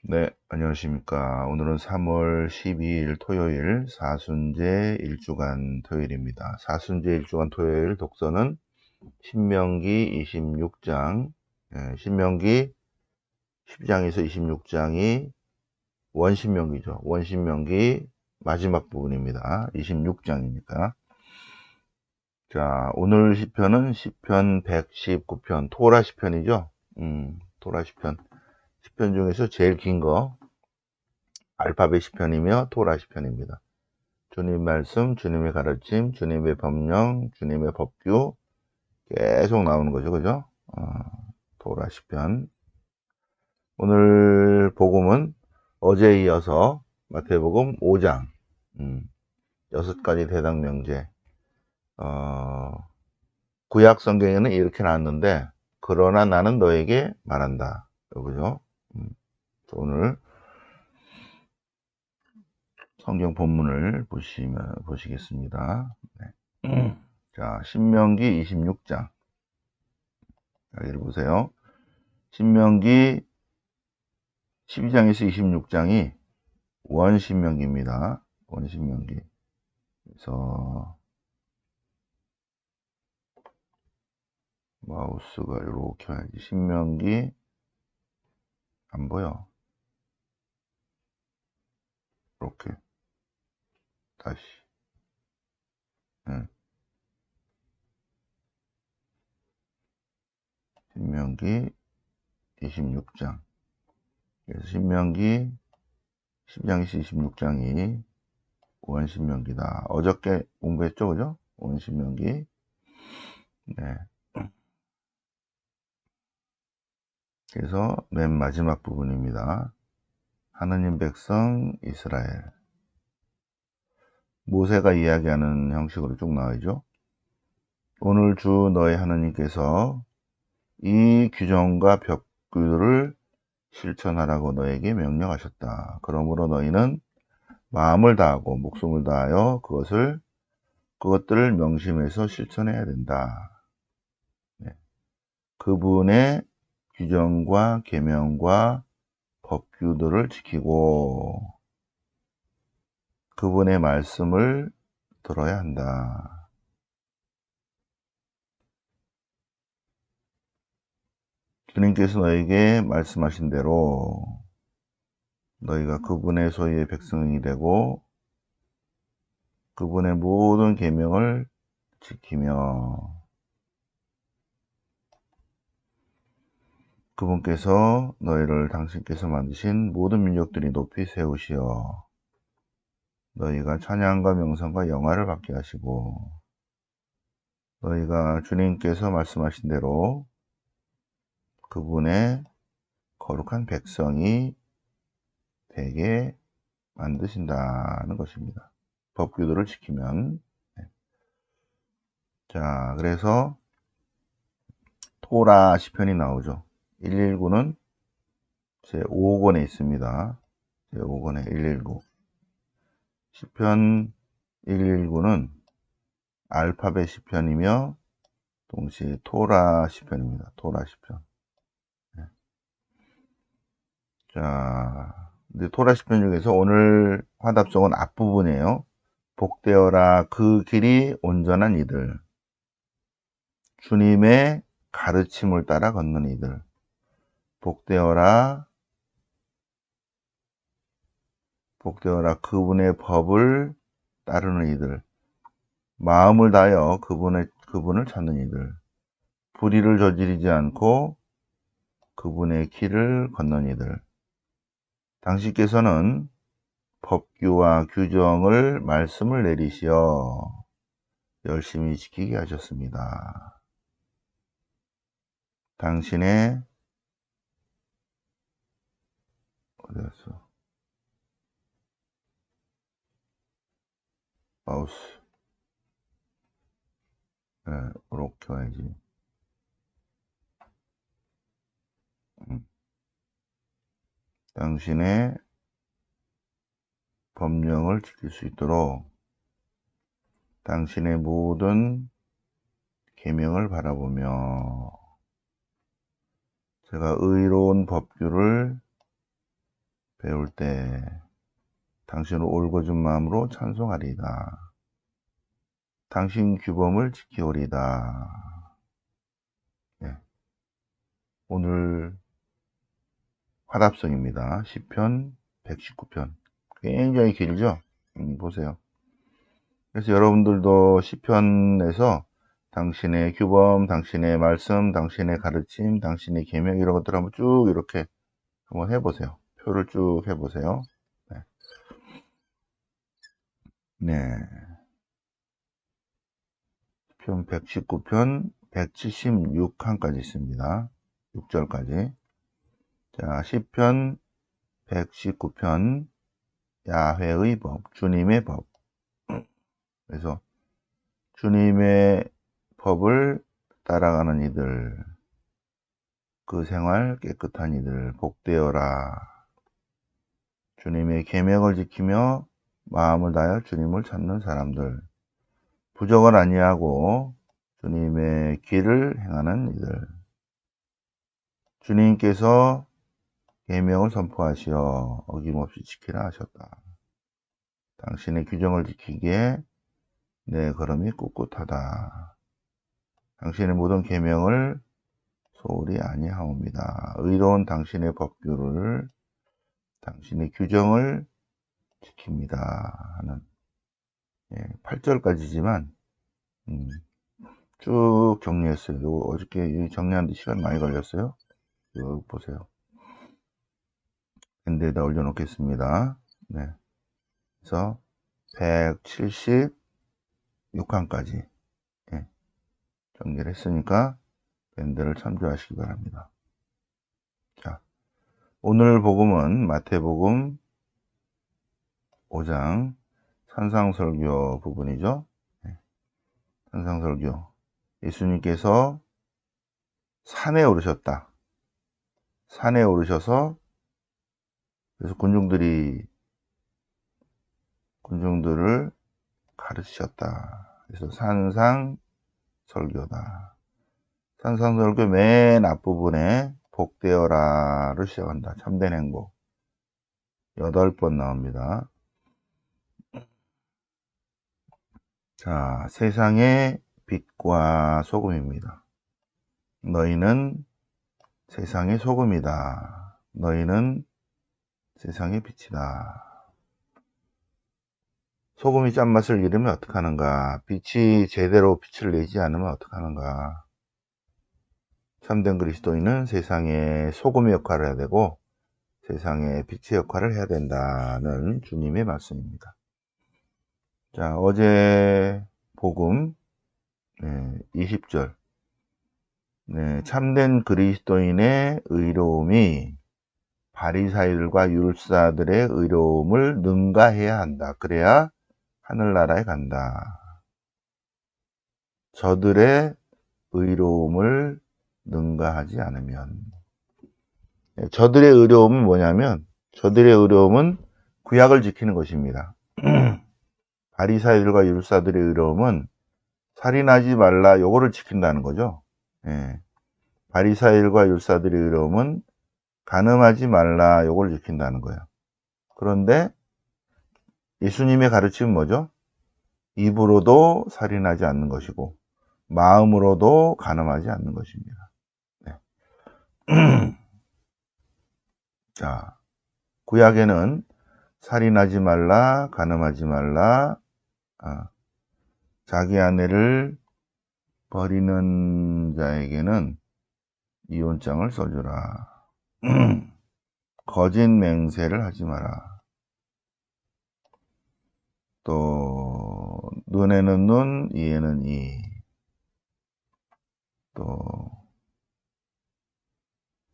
네, 안녕하십니까. 오늘은 3월 12일 토요일 사순제 일주간 토요일입니다. 사순제 일주간 토요일 독서는 신명기 26장, 신명기 10장에서 26장이 원신명기죠. 원신명기 마지막 부분입니다. 26장이니까. 자, 오늘 시편은 시편 119편, 토라 시편이죠. 토라 시편. 시편 중에서 제일 긴 거, 알파벳 시편이며 토라 시편입니다. 주님 말씀, 주님의 가르침, 주님의 법령, 주님의 법규 계속 나오는 거죠. 그죠? 토라 시편. 오늘 복음은 어제에 이어서 마태복음 5장 6가지 대당 명제. 구약 성경에는 이렇게 나왔는데 그러나 나는 너에게 말한다. 그죠? 오늘 성경 본문을 보시겠습니다. 네. 자, 신명기 26장. 여기를 보세요. 신명기 12장에서 26장이 원신명기입니다. 원신명기. 그래서 마우스가 이렇게 와야지. 신명기 안 보여. 이렇게 다시. 네. 신명기 26장. 그래서 신명기 10장에서 26장이 원신명기다. 어저께 공부했죠, 그죠? 원신명기. 네. 그래서 맨 마지막 부분입니다. 하느님 백성 이스라엘. 모세가 이야기하는 형식으로 쭉 나와있죠. 오늘 주 너의 하느님께서 이 규정과 벽규를 실천하라고 너에게 명령하셨다. 그러므로 너희는 마음을 다하고 목숨을 다하여 그것들을 명심해서 실천해야 된다. 네. 그분의 규정과 계명과 법규들을 지키고 그분의 말씀을 들어야 한다. 주님께서 너에게 말씀하신 대로 너희가 그분의 소유의 백성이 되고 그분의 모든 계명을 지키며 그분께서 너희를 당신께서 만드신 모든 민족들이 높이 세우시어 너희가 찬양과 명성과 영화를 받게 하시고 너희가 주님께서 말씀하신 대로 그분의 거룩한 백성이 되게 만드신다는 것입니다. 법규들을 지키면. 자, 그래서 토라 시편이 나오죠. 119는 제5권에 있습니다. 제5권에 119. 시편 119는 알파벳 시편이며 동시에 토라 시편입니다. 토라 시편. 네. 자, 근데 토라 시편 중에서 오늘 화답송은 앞부분이에요. 복되어라 그 길이 온전한 이들. 주님의 가르침을 따라 걷는 이들. 복되어라 그분의 법을 따르는 이들. 마음을 다하여 그분을 찾는 이들. 불의를 저지르지 않고 그분의 길을 걷는 이들. 당신께서는 법규와 규정을 말씀을 내리시어 열심히 지키게 하셨습니다. 당신의 어디갔어? 마우스. 네, 이렇게 와야지. 당신의 법령을 지킬 수 있도록 당신의 모든 계명을 바라보며 제가 의로운 법규를 배울 때 당신을 올궈준 마음으로 찬송하리이다. 당신 규범을 지키오리다. 네. 오늘 화답성입니다. 시편 119편. 굉장히 길죠? 보세요. 그래서 여러분들도 시편에서 당신의 규범, 당신의 말씀, 당신의 가르침, 당신의 계명 이런 것들 한번 쭉 이렇게 한번 해보세요. 표를 쭉 해보세요. 네. 네. 시편 119편 176칸까지 있습니다. 6절까지. 자, 시편 119편 야훼의 법, 주님의 법. 그래서 주님의 법을 따라가는 이들, 그 생활 깨끗한 이들 복되어라. 주님의 계명을 지키며 마음을 다하여 주님을 찾는 사람들, 부정을 아니하고 주님의 길을 행하는 이들. 주님께서 계명을 선포하시어 어김없이 지키라 하셨다. 당신의 규정을 지키기에 내 걸음이 꿋꿋하다. 당신의 모든 계명을 소홀히 아니하옵니다. 의로운 당신의 법규를, 당신의 규정을 지킵니다 하는 8절까지지만 쭉 정리했어요. 이거 어저께 정리하는데 시간 많이 걸렸어요. 이거 보세요. 밴드에다 올려놓겠습니다. 네. 그래서 176칸까지 정리를 했으니까 밴드를 참조하시기 바랍니다. 자, 오늘 복음은 마태복음 5장 산상설교 부분이죠. 산상설교. 예수님께서 산에 오르셨다. 산에 오르셔서 그래서 군중들을 가르치셨다. 그래서 산상설교다. 산상설교 맨 앞부분에 복되어라를 시작한다. 참된 행복. 8번 나옵니다. 자, 세상의 빛과 소금입니다. 너희는 세상의 소금이다. 너희는 세상의 빛이다. 소금이 짠맛을 잃으면 어떡하는가? 빛이 제대로 빛을 내지 않으면 어떡하는가? 참된 그리스도인은 세상의 소금의 역할을 해야 되고 세상의 빛의 역할을 해야 된다는 주님의 말씀입니다. 자, 어제 복음 20절. 참된 그리스도인의 의로움이 바리사이들과 율사들의 의로움을 능가해야 한다. 그래야 하늘나라에 간다. 저들의 의로움을 능가하지 않으면. 저들의 의로움은 뭐냐면 저들의 의로움은 구약을 지키는 것입니다. 바리사이들과 율사들의 의로움은 살인하지 말라 요거를 지킨다는 거죠. 바리사이들과 율사들의 의로움은 간음하지 말라 요걸 지킨다는 거예요. 그런데 예수님의 가르침은 뭐죠? 입으로도 살인하지 않는 것이고 마음으로도 간음하지 않는 것입니다. 자, 구약에는 살인하지 말라, 간음하지 말라, 자기 아내를 버리는 자에게는 이혼장을 써주라. 거짓 맹세를 하지 마라. 또 눈에는 눈, 이에는 이. 또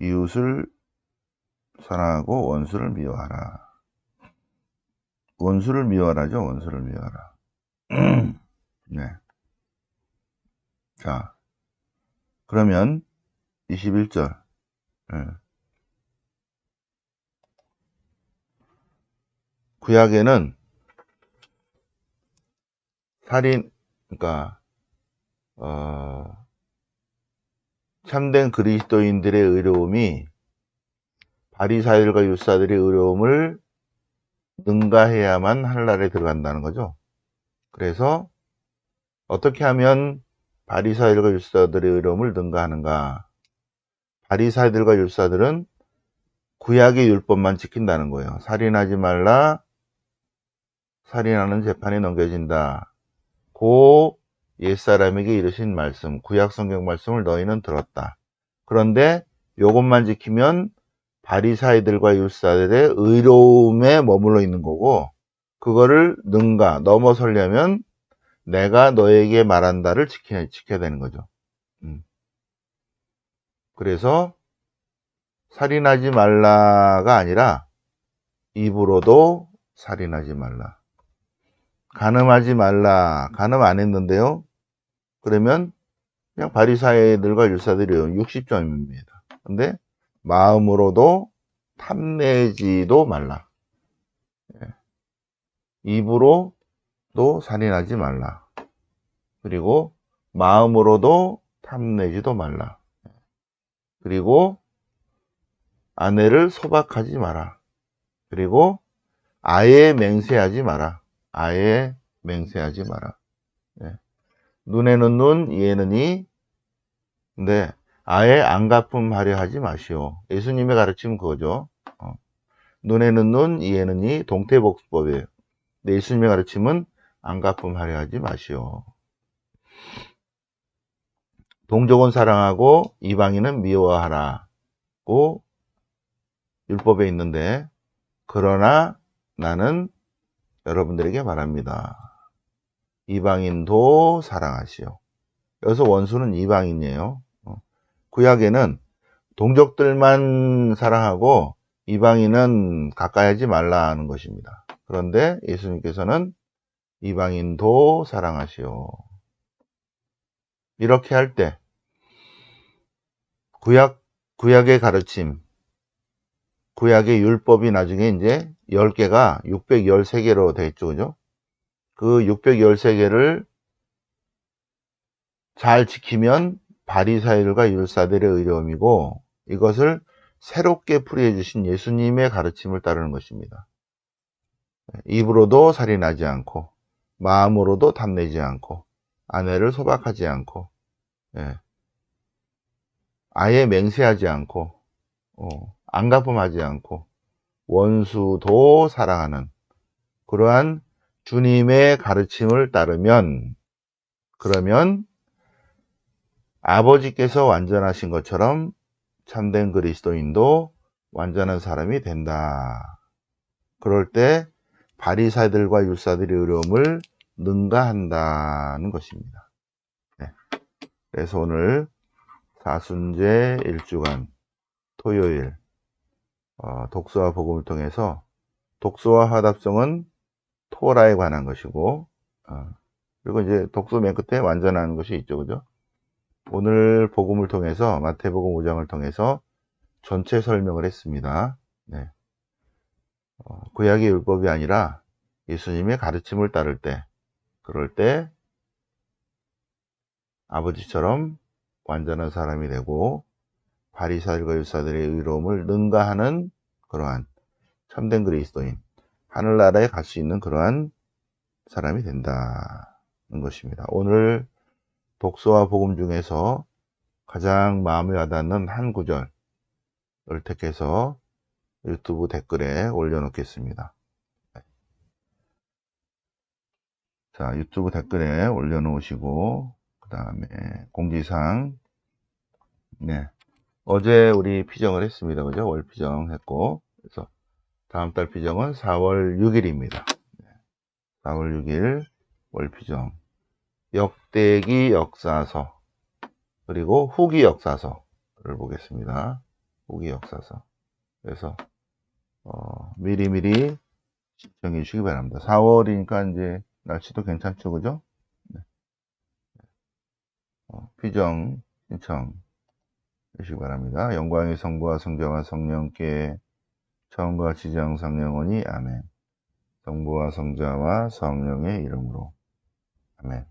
이웃을 사랑하고 원수를 미워하라. 원수를 미워하라죠. 원수를 미워하라. 네. 자, 그러면 21절. 구약에는 살인, 그러니까 참된 그리스도인들의 의로움이 바리사이들과 율사들의 의로움을 능가해야만 하늘나라에 들어간다는 거죠. 그래서 어떻게 하면 바리사이들과 율사들의 의로움을 능가하는가? 바리사이들과 율사들은 구약의 율법만 지킨다는 거예요. 살인하지 말라. 살인하는 재판이 넘겨진다. 고 옛사람에게 이르신 말씀, 구약 성경 말씀을 너희는 들었다. 그런데 요것만 지키면 바리사이들과 율사들의 의로움에 머물러 있는 거고, 그거를 넘어서려면 내가 너에게 말한다를 지켜야 되는 거죠. 그래서 살인하지 말라가 아니라 입으로도 살인하지 말라. 간음하지 말라. 간음 안 했는데요. 그러면 그냥 바리사이들과 율사들이 60점입니다. 근데 마음으로도 탐내지도 말라. 입으로도 살인하지 말라. 그리고 마음으로도 탐내지도 말라. 그리고 아내를 소박하지 마라. 그리고 아예 맹세하지 마라. 아예 맹세하지 마라. 눈에는 눈, 이에는 이. 근데 아예 안갚음하려 하지 마시오. 예수님의 가르침은 그거죠. 눈에는 눈, 이에는 이. 동태복수법이에요. 근데 예수님의 가르침은 안갚음하려 하지 마시오. 동족은 사랑하고 이방인은 미워하라고 율법에 있는데, 그러나 나는 여러분들에게 말합니다. 이방인도 사랑하시오. 여기서 원수는 이방인이에요. 구약에는 동족들만 사랑하고 이방인은 가까이 하지 말라는 것입니다. 그런데 예수님께서는 이방인도 사랑하시오. 이렇게 할 때 구약의 가르침, 구약의 율법이 나중에 이제 10개가 613개로 되어 있죠. 그죠? 그 613개를 잘 지키면 바리사이들과 율사들의 의로움이고, 이것을 새롭게 풀이해 주신 예수님의 가르침을 따르는 것입니다. 입으로도 살인하지 않고, 마음으로도 탐내지 않고, 아내를 소박하지 않고, 아예 맹세하지 않고, 안갚음하지 않고, 원수도 사랑하는 그러한 주님의 가르침을 따르면, 그러면 아버지께서 완전하신 것처럼 참된 그리스도인도 완전한 사람이 된다. 그럴 때 바리사이들과 율사들의 의로움을 능가한다는 것입니다. 그래서 오늘 사순제 1주간 토요일 독서와 복음을 통해서 독서와 화답성은 토라에 관한 것이고, 그리고 이제 독서 맨 끝에 완전한 것이 있죠. 그죠? 오늘 복음을 통해서 마태복음 5장을 통해서 전체 설명을 했습니다. 구약의 율법이 아니라 예수님의 가르침을 따를 때, 그럴 때 아버지처럼 완전한 사람이 되고 바리사이들과 율사들의 의로움을 능가하는 그러한 참된 그리스도인, 하늘나라에 갈 수 있는 그러한 사람이 된다는 것입니다. 오늘 독서와 복음 중에서 가장 마음에 와닿는 한 구절을 택해서 유튜브 댓글에 올려놓겠습니다. 자, 유튜브 댓글에 올려놓으시고, 그 다음에 공지사항. 어제 우리 피정을 했습니다. 그죠? 월 피정 했고, 그래서 다음 달 피정은 4월 6일입니다. 4월 6일 월 피정. 역대기 역사서, 그리고 후기 역사서를 보겠습니다. 후기 역사서. 그래서 미리미리 신청해 주시기 바랍니다. 4월이니까 이제 날씨도 괜찮죠, 그죠? 피정 신청 해주시기 바랍니다. 영광의 성부와 성자와 성령께 처음과 같이 항상 영원히 아멘. 성부와 성자와 성령의 이름으로 아멘.